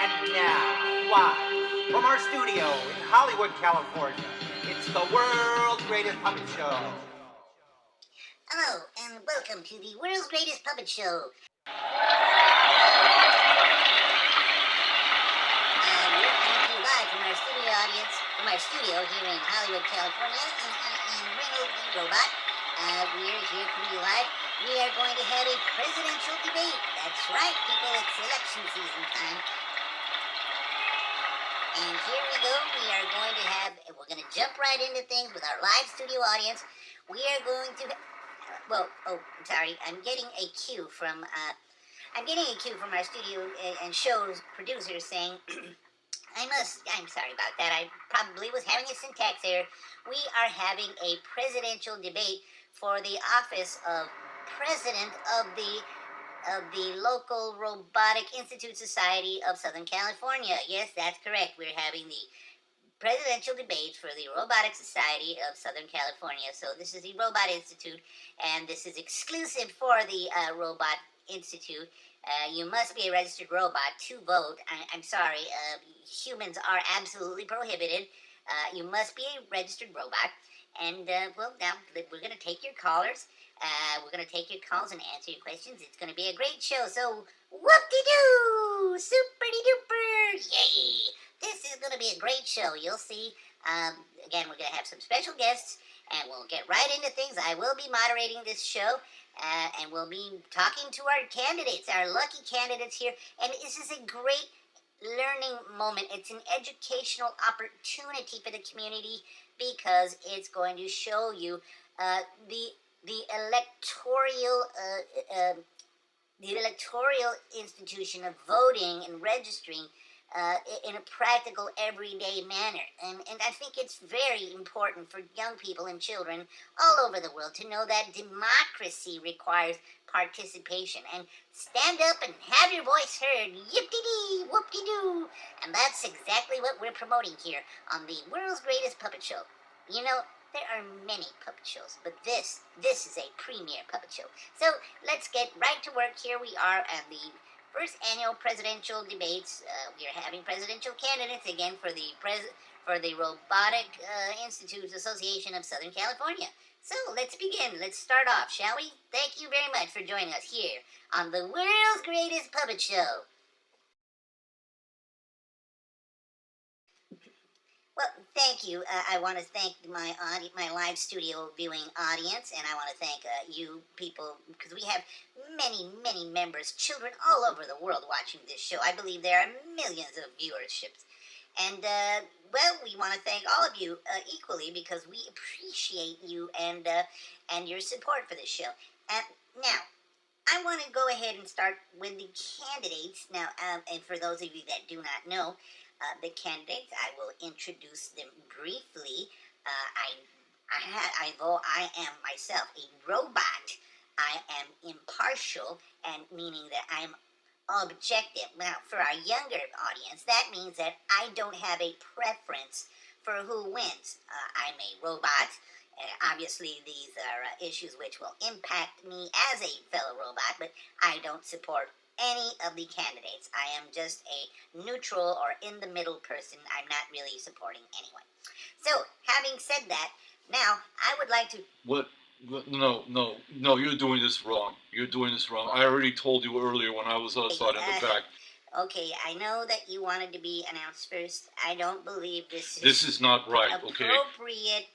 And now, live from our studio in Hollywood, California, it's the world's greatest puppet show. Hello, and welcome to the world's greatest puppet show. We're coming to you live from our studio audience, from our studio here in Hollywood, California, in Ringo the Robot. We're here coming to you live. We are going to have a presidential debate. That's right, people, it's election season time. And here we go. We're going to jump right into things with our live studio audience. We are going to, I'm sorry. I'm getting a cue from our studio and show's producers saying, I'm sorry about that. I probably was having a syntax error. We are having a presidential debate for the office of president of the local Robotic Institute Society of Southern California. Yes, that's correct. We're having the presidential debate for the Robotic Society of Southern California. So this is the Robot Institute, and this is exclusive for the Robot Institute. You must be a registered robot to vote. I'm sorry, humans are absolutely prohibited. You must be a registered robot. And, now we're going to take your callers. We're going to take your calls and answer your questions. It's going to be a great show. So, whoop-de-doo! Super-de-duper! Yay! This is going to be a great show. You'll see. Again, we're going to have some special guests, and we'll get right into things. I will be moderating this show, and we'll be talking to our candidates, our lucky candidates here. And this is a great learning moment. It's an educational opportunity for the community because it's going to show you the electoral institution of voting and registering in a practical, everyday manner. And I think it's very important for young people and children all over the world to know that democracy requires participation. And stand up and have your voice heard. Yip-de-dee, whoop-de-doo. And that's exactly what we're promoting here on the world's greatest puppet show. You know, there are many puppet shows, but this is a premier puppet show. So let's get right to work. Here we are at the first annual presidential debates. We are having presidential candidates again for the Robotic Institute Association of Southern California. So let's begin. Let's start off, shall we? Thank you very much for joining us here on the world's greatest puppet show. Well, thank you. I want to thank my live studio viewing audience, and I want to thank you people, because we have many, many members, children all over the world watching this show. I believe there are millions of viewerships. And, we want to thank all of you equally, because we appreciate you and your support for this show. Now, I want to go ahead and start with the candidates. Now, and for those of you that do not know, the candidates, I will introduce them briefly. Though I am myself a robot, I am impartial, and meaning that I'm objective. Now, for our younger audience, that means that I don't have a preference for who wins. I'm a robot. Obviously, these are issues which will impact me as a fellow robot, but I don't support any of the candidates. I am just a neutral or in-the-middle person. I'm not really supporting anyone. So, having said that, now I would like to... What? No, you're doing this wrong. You're doing this wrong. I already told you earlier when I was outside in the back. Okay, I know that you wanted to be announced first. I don't believe this is not right, okay? Appropriate